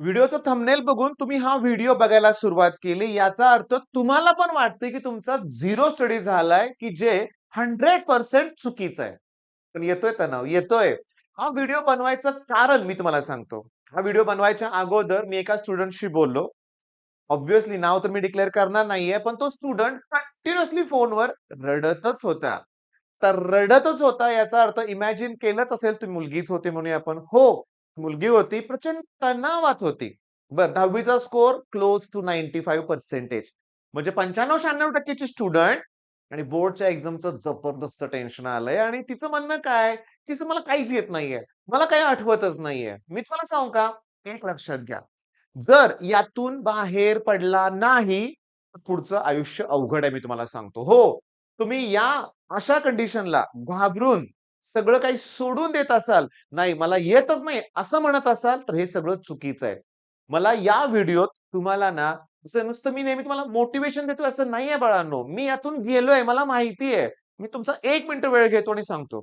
व्हिडिओचं thumbnail बघून तुम्ही हा व्हिडिओ बघायला सुरुवात केली, याचा अर्थ तुम्हाला पण वाटतंय, की तुमचा झिरो स्टडी झालाय, की जे 100% चुकीचं आहे. पण येतोय तणाव, येतोय. हा व्हिडिओ बनवायचं कारण मी तुम्हाला सांगतो. हा व्हिडिओ बनवायच्या अगोदर मी एका स्टुडंटशी बोललो. ऑब्व्हियसली नाव तर मी डिक्लेअर करणार नाहीये, पण तो स्टुडंट कंटिन्युअसली फोनवर रडतच होता. तर रडतच होता याचा अर्थ इमॅजिन केलंच असेल, ती मुलगीच होती म्हणूया आपण. हो, मुलगी होती. प्रचंड तणावात होती. बरं 10वी चा स्कोर क्लोज टू 95% म्हणजे 95-96% ची स्टुडंट आणि बोर्डच्या एक्झामचं जबरदस्त टेन्शन आलंय आणि तिचं म्हणणं काय, की "सर मला काहीच येत नाहीये. मला काही आठवतच नाहीये." मी तुम्हाला सांगू का? एक लक्षात घ्या. जर यातून बाहेर पडला नाही, तर पुढचं आयुष्य अवघड आहे मी तुम्हाला सांगतो. हो, तुम्ही या अशा कंडिशनला घाबरून सगळं काही सोडून देत असाल, नाही मला येतच नाही असं म्हणत असाल, तर हे सगळं चुकीचं आहे. मला या व्हिडिओत तुम्हाला ना, असं नुसतं मी नेहमी तुम्हाला मोटिव्हेशन देतोय असं नाहीये बाळांनो. मी यातून गेलोय, मला माहिती आहे. मी तुमचा 1 मिनिट वेळ घेतो आणि सांगतो.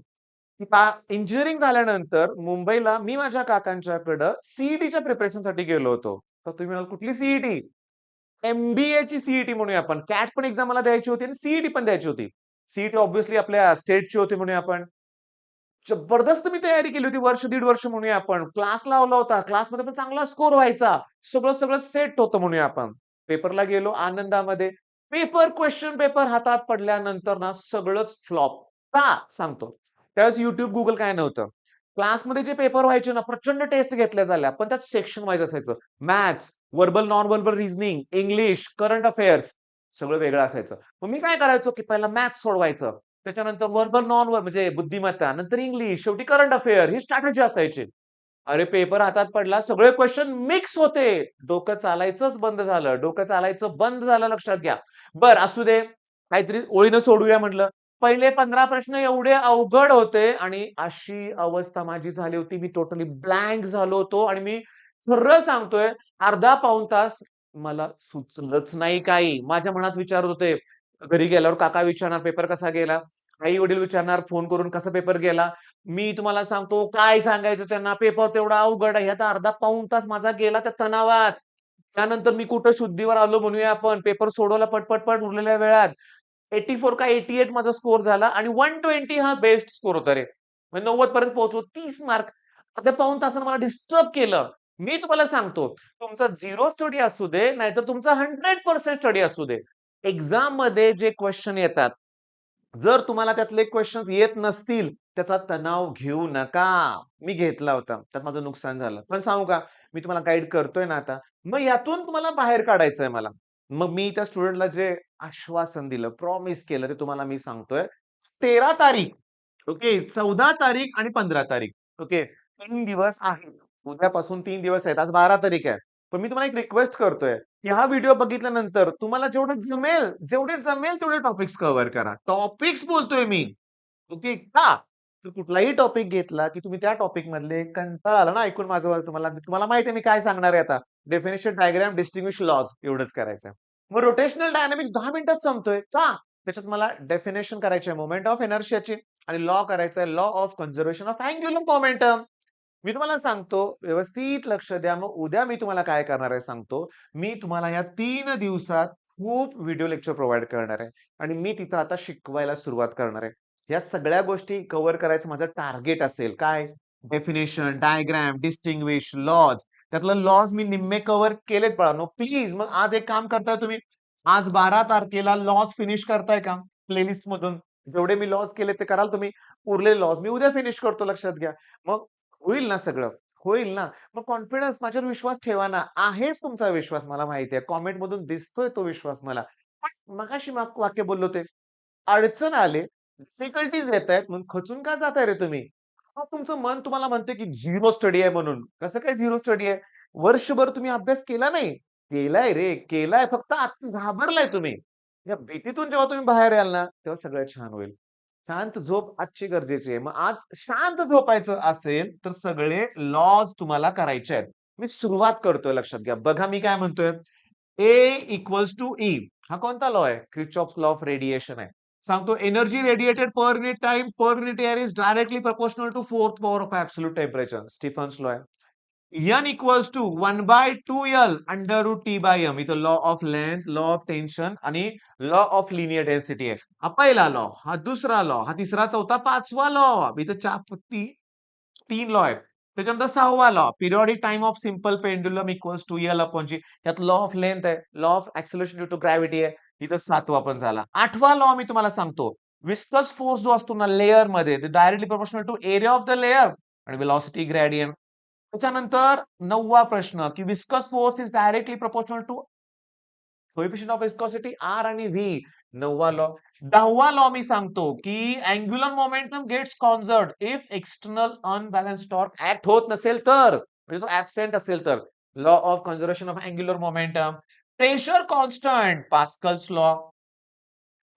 की इंजिनिअरिंग झाल्यानंतर मुंबईला मी माझ्या काकांच्याकडं सी-ई-टीच्या प्रिपरेशनसाठी गेलो होतो. तर तुम्ही म्हणाल कुठली सी एम-बी-एची सी म्हणूया आपण. कॅट पण एक्झाम मला द्यायची होती आणि सी पण द्यायची होती. सी ऑब्व्हियसली आपल्या स्टेटची होती म्हणूया आपण. जबरदस्त मी तयारी केली होती वर्ष, दीड वर्ष म्हणूया आपण. क्लास लावला होता. क्लासमध्ये पण चांगला स्कोर व्हायचा. सगळं सेट होतं म्हणूया आपण. पेपरला गेलो आनंदामध्ये. क्वेश्चन पेपर हातात पडल्यानंतर ना सगळंच फ्लॉप. का? सांगतो. त्यावेळेस YouTube, Google काय नव्हतं. क्लासमध्ये जे पेपर व्हायचे ना प्रचंड टेस्ट घेतल्या झाल्या. पण त्यात सेक्शन वाईज असायचं. Maths, verbal, non verbal reasoning, English, current affairs सगळं वेगळं असायचं. मग मी काय करायचो, की पहिला मॅथ्स सोडवायचं. त्याच्यानंतर व्हर्बल, नॉन म्हणजे बुद्धिमत्ता, नंतर इंग्लिश, शेवटी करंट अफेअर ही स्ट्रॅटेजी असायची. अरे पेपर हातात पडला, सगळे क्वेश्चन मिक्स होते. डोकं चालायचंच बंद झालं. डोकं चालायचं बंद झालं लक्षात घ्या. बरं असू दे, काहीतरी ओळीनं सोडवूया म्हटलं. पहिले 15 प्रश्न एवढे अवघड होते आणि अशी अवस्था माझी झाली होती. मी टोटली ब्लँक झालो होतो आणि मी खरं सांगतोय अर्धा पाऊण तास मला सुचलंच नाही काही. माझ्या मनात विचार होते. घरी गेल्यावर काका विचारणार पेपर कसा गेला? आई-वडील विचारणार फोन करून कसा पेपर गेला? मी तुम्हाला सांगतो काय सांगायचं त्यांना पेपर तेवढा अवघड आहे. ह्यात अर्धा पाऊण तास माझा गेला त्या तणावात. त्यानंतर मी कुठं शुद्धीवर आलो म्हणूया आपण. पेपर सोडवला पट उरलेल्या वेळात. 84 का 88 माझा स्कोर झाला आणि 120 हा बेस्ट स्कोर होता रे. म्हणजे 90 पर्यंत पोहोचलो. 30 मार्क. अर्ध्या पाऊण तासाने मला डिस्टर्ब केलं. मी तुम्हाला सांगतो, तुमचा झिरो स्टडी असू दे, नाहीतर तुमचा 100% स्टडी असू दे. एक्झाममध्ये जे क्वेश्चन येतात, जर तुम्हाला त्यातले क्वेशन्स येत नसतील, त्याचा तणाव घेऊ नका. मी घेतला होता. त्यात माझं नुकसान झालं. पण सांगू का, मी तुम्हाला गाईड करतोय ना आता. मग यातून तुम्हाला बाहेर काढायचंय मला. मग मी त्या स्टुडंटला जे आश्वासन दिलं, प्रॉमिस केलं ते तुम्हाला मी सांगतोय. 13 तारीख, ओके, 14 तारीख आणि 15 तारीख, ओके. 3 दिवस आहेत. उद्यापासून 3 दिवस आहेत. आज 12 तारीख आहे. पण मी तुम्हाला एक रिक्वेस्ट करतोय, की हा व्हिडिओ बघितल्यानंतर तुम्हाला जेवढं जमेल, जेवढे जमेल तेवढे टॉपिक्स कव्हर करा. टॉपिक्स बोलतोय मी. ओके. का? तर कुठलाही टॉपिक घेतला, की तुम्ही त्या टॉपिक मधले कंटाळा आला ना ऐकून माझं तुम्हाला तुम्हाला माहिती आहे मी काय सांगणार आहे आता. डेफिनिशन, डायग्राम, डिस्टिंग्विश लॉज एवढंच करायचं. मग रोटेशनल डायनामिक्स 10 मिनिटात संपतोय. का? त्याच्यात मला डेफिनिशन करायची आहे मोमेंट ऑफ इनर्शियाची आणि लॉ करायचा आहे law of conservation of angular momentum. मी तुम्हाला सांगतो, व्यवस्थित लक्ष द्या. मग उद्या मी तुम्हाला काय करणार आहे सांगतो. मी तुम्हाला या 3 दिवसात खूप व्हिडिओ लेक्चर प्रोव्हाईड करणार आहे आणि मी तिथं आता शिकवायला सुरुवात करणार आहे. या सगळ्या गोष्टी कव्हर करायचं माझं टार्गेट असेल. काय? Definition, diagram, distinguish, laws. त्यातलं लॉज मी निम्मे कव्हर केलेत बाळांनो. प्लीज मग आज एक काम करताय तुम्ही. आज 12 तारखेला लॉज फिनिश करताय का? प्लेलिस्टमधून. जेवढे मी लॉज केले ते कराल तुम्ही. उरलेले लॉज मी उद्या फिनिश करतो लक्षात घ्या. मग होईल ना सगळं? होईल ना? मग कॉन्फिडन्स माझ्यावर विश्वास ठेवा ना. आहेच तुमचा विश्वास मला माहिती आहे. कॉमेंटमधून दिसतोय तो विश्वास मला. पण मगाशी वाक्य बोललो ते. अडचण आले, डिफिकल्टीज येतायत म्हणून खचून का जाताय रे तुम्ही? मग तुमचं मन तुम्हाला म्हणतंय की झिरो स्टडी आहे म्हणून. कसं काय झिरो स्टडी आहे? वर्षभर तुम्ही अभ्यास केला नाही. केलाय रे, केलाय. फक्त आता घाबरलाय तुम्ही. या भीतीतून जेव्हा तुम्ही बाहेर याल ना, तेव्हा सगळं छान होईल. शांत झोप आजची गरजेची आहे. मग आज शांत झोपायचं असेल, तर सगळे लॉज तुम्हाला करायचे आहेत. मी सुरुवात करतोय लक्षात घ्या. बघा मी काय म्हणतोय. ए इक्वल्स टू ई. हा कोणता लॉ आहे? किर्चॉफ्स लॉ ऑफ रेडिएशन आहे. सांगतो energy radiated per unit time per unit area is directly proportional to fourth power of absolute temperature. Stefan's law आहे. N equals to 1/2L under root T by M. इथं law of length, law of tension आणि law of linear density आहे. हा पहिला law, हा दुसरा law, हा तिसरा, चौथा, पाचवा लॉ. इथं तीन लॉ आहेत. त्याच्यानंतर सहावा law, periodic time of simple pendulum equals to L upon G. त्यात लॉ ऑफ लेंथ आहे, law of acceleration due to gravity आहे. इथं सातवा पण झाला. आठवा लॉ मी तुम्हाला सांगतो. विस्कस फोर्स जो असतो ना लेअर मध्ये, directly proportional to area of the layer आणि वेलॉसिटी ग्रेडियंट. त्याच्यानंतर नववा प्रश्न की viscous force is directly proportional to coefficient of viscosity r आणि व्ही. नववा लॉ. दहावा लॉ मी सांगतो की angular momentum gets conserved if external unbalance torque act होत नसेल तर, म्हणजे तो ऍबसेंट असेल तर. Law of conservation of angular momentum. Pressure constant, Pascal's law.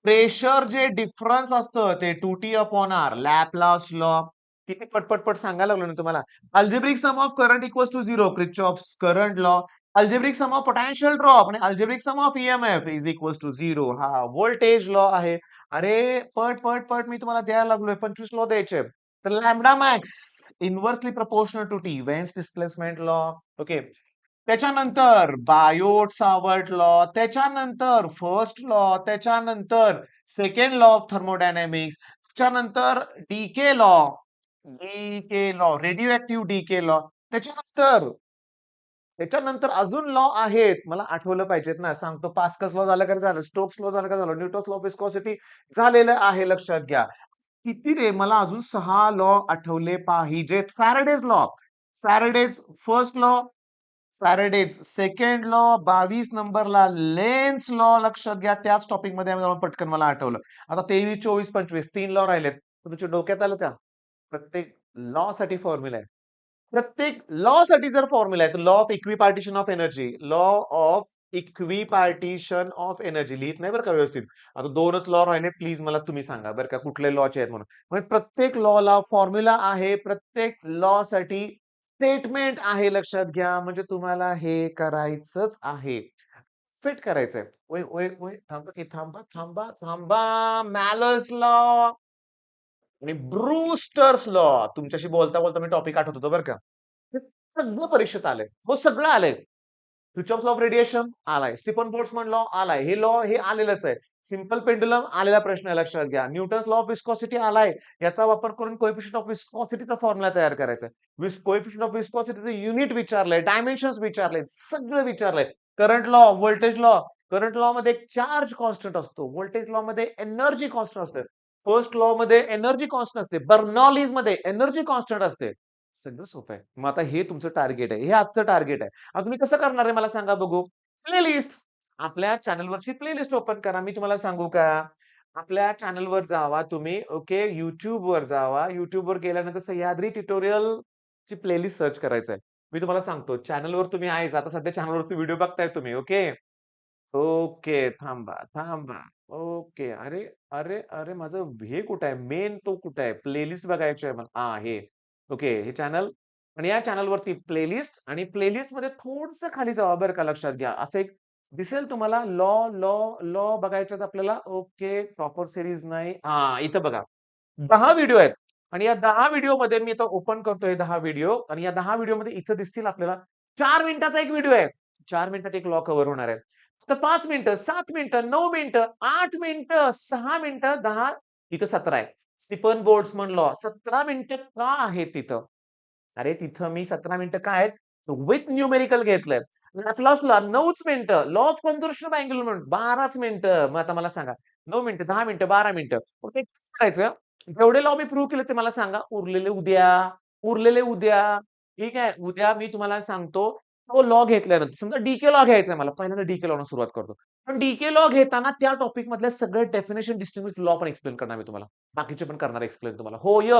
Pressure जे डिफरन्स असतं ते 2T upon R, Laplace law. किती पटपट सांगायला लागलो ना तुम्हाला. Algebraic sum of current equals to 0, Kirchhoff's current law. Algebraic sum of potential drop आणि algebraic sum of EMF is equals to 0. हा व्होल्टेज लॉ आहे. अरे पट मी तुम्हाला द्यायला लागलोय, 25 लॉ द्यायचे. तर lambda max inversely proportional to T, Wien's displacement law. Okay. त्याच्यानंतर बायोट सावर्ट लॉ, त्याच्यानंतर फर्स्ट लॉ, त्याच्यानंतर सेकंड लॉ ऑफ थर्मोडायनॅमिक्स, त्याच्यानंतर decay law, radioactive decay law. त्याच्यानंतर त्याच्यानंतर अजून लॉ आहेत, मला आठवलं पाहिजेत ना. सांगतो. पास्कल्स लॉ झालं का झालं, स्टोक्स लॉ झालं का झालं, न्यूटन्स लॉ ऑफ विस्कॉसिटी झालेलं आहे, लक्षात घ्या. किती रे, मला अजून 6 लॉ आठवले पाहिजेत. Faraday's law, Faraday's first law, Faraday's second law, 22 नंबरला लेन्स लॉ. लक्षात घ्या, त्याच टॉपिक मध्ये पटकन मला आठवलं. आता 23, 24, 25 3 लॉ राहिलेत. तुमच्या डोक्यात आलं त्या? प्रत्येक लॉ साठी फॉर्म्युला आहे. प्रत्येक लॉ साठी जर फॉर्म्युला आहे, तर law of equipartition of energy, law of equipartition of energy लिहित नाही बरं का व्यवस्थित. आता 2च लॉ राहिले, प्लीज मला तुम्ही सांगा बरं का कुठले लॉचे आहेत म्हणून. म्हणजे प्रत्येक लॉला फॉर्म्युला आहे, प्रत्येक लॉ साठी स्टेटमेंट आहे. लक्षात घ्या, म्हणजे तुम्हाला हे करायचंच आहे. फिट करायचंय. ओय ओय ओय थांबा की थांबा. मॅलस लॉ आणि ब्रूस्टर्स लॉ. तुमच्याशी बोलता मी टॉपिक आठवत होतो बरं का. हे सगळं परीक्षेत आलंय. हो, सगळं आलंय. क्रिचॉफ्स लॉ ऑफ रेडिएशन आलाय. स्टीफन बोल्ट्झमन लॉ आलाय. हे लॉ हे आलेलंच आहे. सिंपल पेंडुलम आलेला प्रश्न आहे, लक्षात घ्या. न्यूटन्स लॉ ऑफ विस्कॉसिटी आलाय. याचा वापर करून कोएफिशियंट ऑफ विस्कॉसिटीचा फॉर्म्युला तयार करायचा आहे. कोएफिशियंट ऑफ विस्कॉसिटीचं युनिट विचारलंय, डायमेन्शन्स विचारलेत, सगळं विचारलंय. Current law, voltage law. Current law मध्ये एक चार्ज कॉन्स्टंट असतो. व्होल्टेज लॉ मध्ये एनर्जी कॉन्स्टंट असते. फर्स्ट लॉ मध्ये एनर्जी कॉन्स्टंट असते. बर्नॉलीज मध्ये एनर्जी कॉन्स्टंट असते. सगळं सोपं आहे. मग आता हे तुमचं टार्गेट आहे. हे आजचं टार्गेट आहे. आता तुम्ही कसं करणार आहे मला सांगा बघू. प्लेलिस्ट. आपल्या चॅनलवरची प्लेलिस्ट ओपन करा. मी तुम्हाला सांगू का? आपल्या चॅनलवर जावा तुम्ही. ओके. YouTubeवर जावा. YouTubeवर गेल्यानंतर सह्याद्री ट्युटोरियलची प्लेलिस्ट सर्च करायचं आहे. मी तुम्हाला सांगतो चॅनलवर तुम्ही आहेच. आता सध्या चॅनलवरचे व्हिडिओ बघताय तुम्ही. ओके. ओके. थांबा. ओके. अरे, अरे माझं हे कुठं आहे? मेन तो कुठं आहे? प्लेलिस्ट बघायची आहे मला. हां, हे. ओके. हे चॅनल आणि या चॅनलवरती प्लेलिस्ट आणि प्लेलिस्टमध्ये थोडंसं खाली जावा बरं का, लक्षात घ्या. असं एक दिसेल तुम्हाला लॉ बघायच्यात आपल्याला. ओके. प्रॉपर सीरीज नाही. हां, इथं बघा. 10 व्हिडिओ आहेत आणि या 10 व्हिडिओमध्ये मी आता ओपन करतोय 10 व्हिडिओ आणि या 10 व्हिडिओमध्ये इथं दिसतील आपल्याला 4 मिनिटाचा एक व्हिडिओ आहे. 4 मिनिटात एक लॉ कव्हर होणार आहे. तर 5 मिनिटं, 7 मिनिटं, 9 मिनिटं, 8 मिनिटं, 6 मिनिटं, 10 इथं 17 आहे. स्टीफन बोल्ट्झमन लॉ 17 मिनिटं का आहे तिथं? अरे तिथं मी 17 मिनिटं काय आहेत? विथ न्यूमेरिकल घेतलंय. लॅपलासला 9च मिनिटं. Law of conservation of angular momentum 12च मिनिटं. मग आता मला सांगा 9 मिनिटं, 10 मिनिटं, 12 मिनिटं. मग ते करायचं. जेवढे लॉ मी प्रूव्ह केले ते मला सांगा. उरलेले उद्या. ठीक आहे. उद्या मी तुम्हाला सांगतो तो लॉ घेतल्यानंतर समजा डीके लॉ घ्यायचा आहे मला. पहिल्यांदा डीके लॉ सुरुवात करतो. पण डीके लॉ घेताना त्या टॉपिक मधले सगळे डेफिनेशन डिस्टिंग्विश लॉ पण एक्सप्लेन करणार मी तुम्हाला. बाकीचे पण करणार एक्सप्लेन तुम्हाला. होय.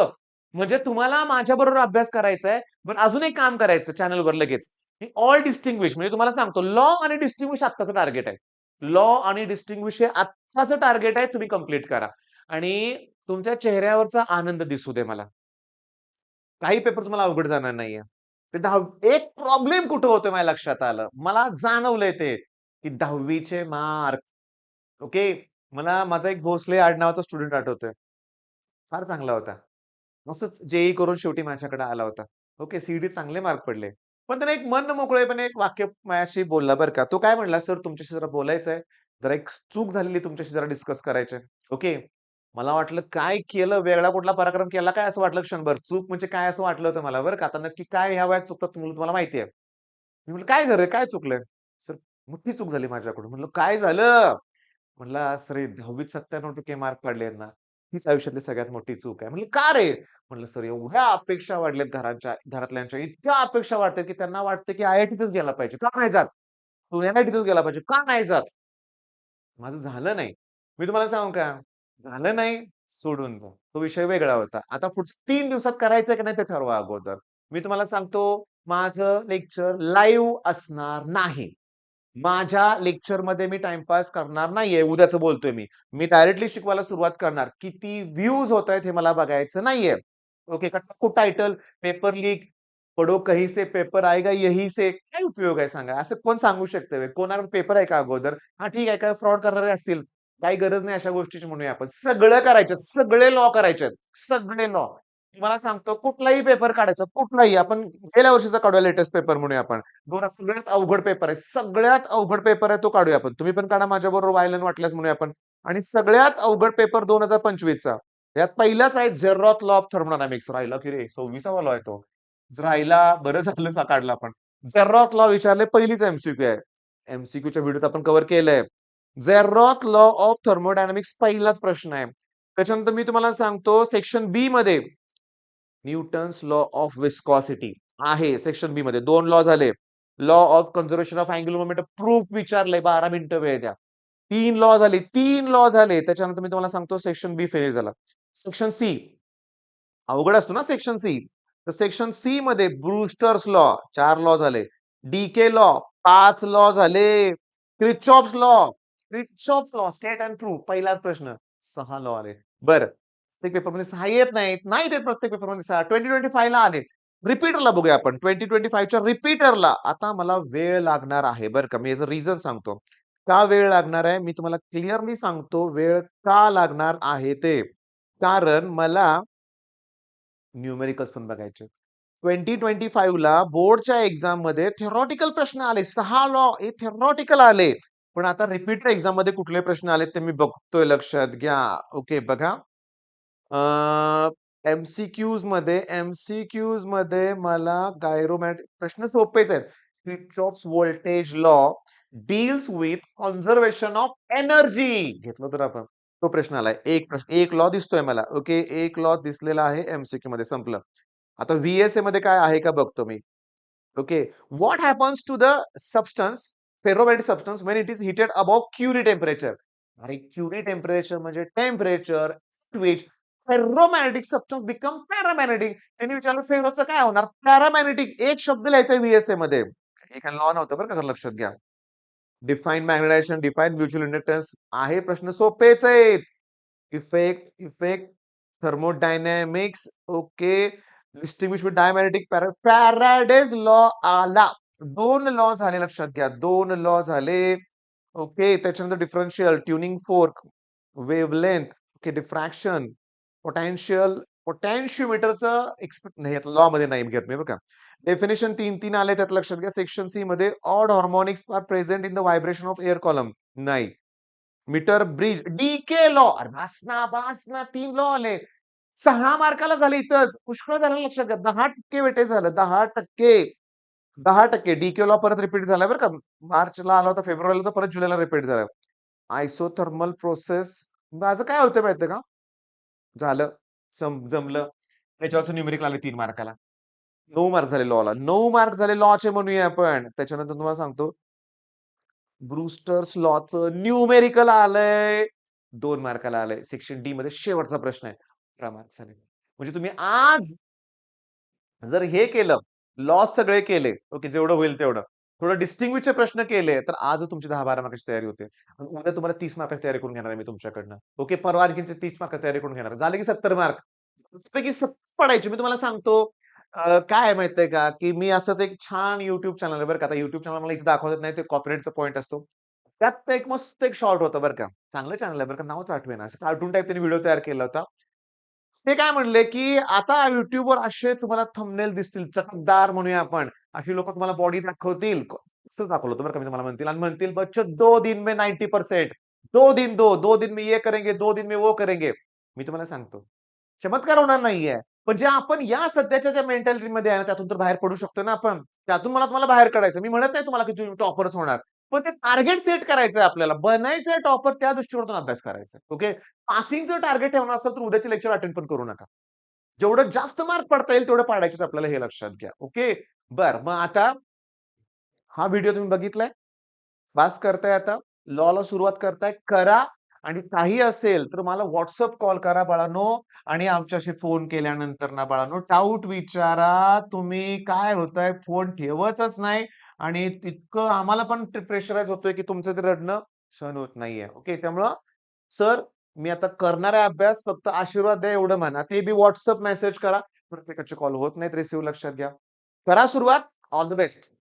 म्हणजे तुम्हाला माझ्याबरोबर अभ्यास करायचा आहे. पण अजून एक काम करायचं चॅनलवर लगेच. ऑल डिस्टिंग्विश म्हणजे तुम्हाला सांगतो लॉ आणि डिस्टिंग्विश आत्ताचं टार्गेट आहे. लॉ आणि डिस्टिंग्विश हे आत्ताचं टार्गेट आहे. तुम्ही कंप्लीट करा. आणि तुमच्या चेहऱ्यावरचा आनंद दिसू दे मला. काही पेपर तुम्हाला अवघड जाणार नाहीये. ते एक प्रॉब्लेम कुठं होतोय माझ्या लक्षात आलं. मला जाणवलंय ते, की 10वी मार्क. ओके. मला माझा एक भोसले आडनावाचा स्टुडंट आठवतोय. फार चांगला होता. मस्तच जेईई करून शेवटी माझ्याकडे आला होता. ओके. सीईटीत चांगले मार्क पडले. पण त्याने एक मन मोकळेपणे एक वाक्य माझ्याशी बोलला बरं का. तो काय म्हणला, "सर तुमच्याशी जरा बोलायचंय. जरा एक चूक झालेली तुमच्याशी जरा डिस्कस करायची आहे." ओके. मला वाटलं काय केलं, वेगळा कुठला पराक्रम केला काय असं वाटलं क्षणभर. चूक म्हणजे काय असं वाटलं होतं मला बरं का. आता नक्की काय ह्या वयात चुकतात तुम्हाला माहिती आहे. मी म्हटलं, "काय झालं? काय चुकलंय?" "सर मोठी चूक झाली माझ्याकडून." म्हटलं, "काय झालं?" म्हणला, "सर हे 10वीत 97% मार्क पडलेत ना, हीच आयुष्यातली सगळ्यात मोठी चूक आहे." म्हणलं, "का रे?" म्हणलं, "सर एवढ्या अपेक्षा वाढल्यात घरातल्यांच्या, इतक्या अपेक्षा वाढतात, की त्यांना वाटतं की आय-आय-टीतच गेला पाहिजे. का नाही जात? तू एन-आय-टीतच गेला पाहिजे. का नाही जात?" माझं झालं नाही. मी तुम्हाला सांगू का? झालं नाही, सोडून द्या. तो विषय वेगळा होता. आता पुढच्या 3 दिवसात करायचंय की नाही ते ठरवा अगोदर. मी तुम्हाला सांगतो, माझं लेक्चर लाईव्ह असणार नाही. माझ्या लेक्चरमध्ये मी टाईमपास करणार नाहीये. उद्याचं बोलतोय मी. मी डायरेक्टली शिकवायला सुरुवात करणार. किती व्ह्यूज होतायत हे मला बघायचं नाहीये. ओके. टायटल, पेपर लीक, पढ़ो कहीं से पेपर आएगा यहीं से. काय उपयोग आहे सांगा? असं कोण सांगू शकतं? कोणाकडे पेपर आहे का अगोदर? हां, ठीक आहे. काय फ्रॉड करणारे असतील. काही गरज नाही अशा गोष्टीची म्हणूया आपण. सगळं करायचं. सगळे लॉ करायचे सगळे लॉ. तुम्हाला सांगतो कुठलाही पेपर काढायचा, कुठलाही. आपण गेल्या वर्षीचा काढूया लेटेस्ट पेपर म्हणूया आपण. सगळ्यात अवघड पेपर आहे. सगळ्यात अवघड पेपर आहे तो काढूया आपण. तुम्ही पण काढा माझ्याबरोबर व्हायलन वाटल्यास म्हणूया आपण. आणि सगळ्यात अवघड पेपर 2025 चा. यात पहिलाच आहे झेरॉथ लॉ ऑफ थर्मोडायनामिक्स. राहिला की रे 26वा लॉ आहे तो. राहिला बरं झालं काढला आपण. झेरॉथ लॉ विचारले पहिलीच एमसीक्यू आहे. एमसीक्यूच्या व्हिडिओत आपण कव्हर केलंय. झेरॉथ लॉ ऑफ थर्मोडायनामिक्स पहिलाच प्रश्न आहे. त्याच्यानंतर मी तुम्हाला सांगतो सेक्शन बी मध्ये न्यूटन्स लॉ ऑफ विस्कॉसिटी आहे सेक्शन बी मध्ये. 2 लॉ झाले. Law of conservation of angular momentum proof विचारलंय 12 मिनिटं वेळ द्या. 3 लॉ झाले. 3 लॉ झाले. त्याच्यानंतर मी तुम्हाला सांगतो सेक्शन बी फिनिश झाला. सेक्शन सी अवघड असतो ना सेक्शन सी. तर सेक्शन सी मध्ये ब्रूस्टर्स लॉ 4 लॉ झाले. डीके लॉ 5 लॉ झाले. Kirchhoff's law state and proof पहिलाच प्रश्न 6 लॉ आले. बरं. प्रत्येक पेपरमध्ये 6 येत नाहीत. नाही देत प्रत्येक पेपरमध्ये 6. 2025 ला आले. रिपीटरला बघूया आपण. 2025 च्या रिपीटरला आता मला वेळ लागणार आहे बरं का. मी याचं रिझन सांगतो. का वेळ लागणार आहे? मी तुम्हाला क्लिअरली सांगतो वेळ का लागणार आहे ते. कारण मला न्यूमेरिकल्स पण बघायचे. 2025 ला बोर्डच्या एक्झाममध्ये थियोरेटिकल प्रश्न आले. 6 लॉ हे थियोरेटिकल आले. पण आता रिपीटर एक्झाममध्ये कुठले प्रश्न आलेत ते मी बघतोय लक्षात घ्या. ओके बघा. एम-सी-क्यूज मध्ये मला गायरोमॅटिक प्रश्न सोपेच आहेत. Kirchhoff's voltage law deals with conservation of energy घेतलं तर आपण. तो प्रश्न आलाय. एक लॉ दिसतोय मला. ओके. एक लॉ दिसलेला आहे एम-सी-क्यू मध्ये संपलं. आता व्ही-एस-ए मध्ये काय आहे का बघतो मी. Okay. What happens to the substance ferromagnetic substance when it is heated above Curie temperature. अरे क्युरी टेम्परेचर म्हणजे temperature which ferromagnetic substance become paramagnetic. त्यांनी विचारलं फेरोचं काय होणार? पॅरामॅग्नेटिक एक शब्द लिहायचा व्ही-एस-ए मध्ये. एक लॉ नव्हतं बरं का लक्षात घ्या. Define magnetization, define mutual inductance आहे प्रश्न सोपेच आहेत. Effect, thermodynamics, okay. Distinguish with diamagnetic Faraday's law आला. 2 लॉ झाले लक्षात घ्या. 2 लॉ झाले. ओके. त्याच्यानंतर differential, tuning fork, wavelength, okay, diffraction, potential, पोटेन्शिओमीटरचं नाही लॉ मध्ये नाही घेत मी बरं का. डेफिनेशन 3-3 आले त्यात लक्षात घ्या. सेक्शन सी मध्ये odd harmonics are present in the vibration of air column नाही. मीटर ब्रिज डीके लॉ अरे बास ना 3 लॉ आले. 6 मार्काला झाले इथंच. पुष्कळ झालं लक्षात घ्या. 10% वेटेज झालं. 10%. 10% डीके लॉ परत रिपीट झाला बरं का. मार्चला आला होता, फेब्रुवारीला तर परत जुलैला रिपीट झाला. आयसोथर्मल प्रोसेस माझं काय होतं माहितीये का? झालं, जमलं. त्याच्यावरचं न्यूमेरिकल आले 3 मार्काला. 9 मार्क झाले लॉला. 9 मार्क झाले लॉचे म्हणूया आपण. त्याच्यानंतर तुम्हाला सांगतो ब्रूस्टर्स लॉचं न्यूमेरिकल आलंय. 2 मार्काला आलंय. सेक्शन डी मध्ये शेवटचा प्रश्न आहे. 11 मार्क झाले. म्हणजे तुम्ही आज जर हे केलं, लॉस सगळे केले, ओके जेवढं होईल तेवढं. थोडं डिस्टिंग्विशचे प्रश्न केले, तर आजच तुमची 10-12 मार्काची तयारी होते. आणि उद्या तुम्हाला 30 मार्काची तयारी करून घेणार आहे मी तुमच्याकडनं. ओके, परवा आणखीनचे 30 मार्काची तयारी करून घेणार आहे. झाले की 70 मार्क. पैकी 70 पडायचे. मी तुम्हाला सांगतो काय आहे माहितीये का, की मी असंच एक छान YouTube चॅनल आहे बरं का. आता YouTube चॅनल मला इथे दाखवत नाही, ते कॉपीराइटचा पॉइंट असतो. त्यात एक मस्त एक शॉर्ट होता बरं का. चांगलं चॅनल आहे बरं का, नावच आठवेना. असं कार्टून टाइप त्यांनी व्हिडिओ तयार केला होता. ते काय म्हणले, की आता YouTubeवर असे तुम्हाला थंबनेल दिसतील चटकदार म्हणूया आपण. अशी लोकं तुम्हाला बॉडी दाखवतील. कसं दाखवलं होतं बरं का मी तुम्हाला म्हणतील आणि म्हणतील, "बच्चों 2 दिन में 90% 2 दिन दो, 2 दिन में ये करेंगे, 2 दिन में वो करेंगे." मी तुम्हाला सांगतो, चमत्कार होणार नाहीये. पण जे आपण या सध्याच्या ज्या मेंटॅलिटीमध्ये आहे ना, त्यातून तर बाहेर पडू शकतो ना आपण. त्यातून मला तुम्हाला बाहेर काढायचं. मी म्हणत नाही तुम्हाला की तुम्ही टॉपरच होणार. पण ते टार्गेट सेट करायचंय आपल्याला. बनायचंय टॉपर त्या दृष्टिकोनातून अभ्यास करायचा. ओके. पासिंगचं टार्गेट ठेवणार असेल तर उद्याचे लेक्चर अटेंड पण करू नका. जेवढं जास्त मार्क पडता येईल तेवढे पाडायचे आपल्याला हे लक्षात घ्या. ओके. बरं मग आता हा व्हिडिओ तुम्ही बघितलाय? पास करताय आता. लॉला सुरुवात करताय. करा आणि काही असेल तर मला WhatsApp कॉल करा बाळांनो आणि आमच्याशी फोन केल्यानंतर ना बाळांनो डाउट विचारा. तुम्ही काय होतंय फोन ठेवतच नाही आणि इतकं आम्हाला पण प्रेशराईज होतोय की तुमचं ते रडणं सहन होत नाहीये. ओके. त्यामुळं सर मी आता करणार आहे अभ्यास फक्त आशीर्वाद द्या एवढं म्हणा. ते बी WhatsApp मेसेज करा. प्रत्येकाचे कॉल होत नाहीत रिसीव्ह लक्षात घ्या. करा सुरुवात. All the best.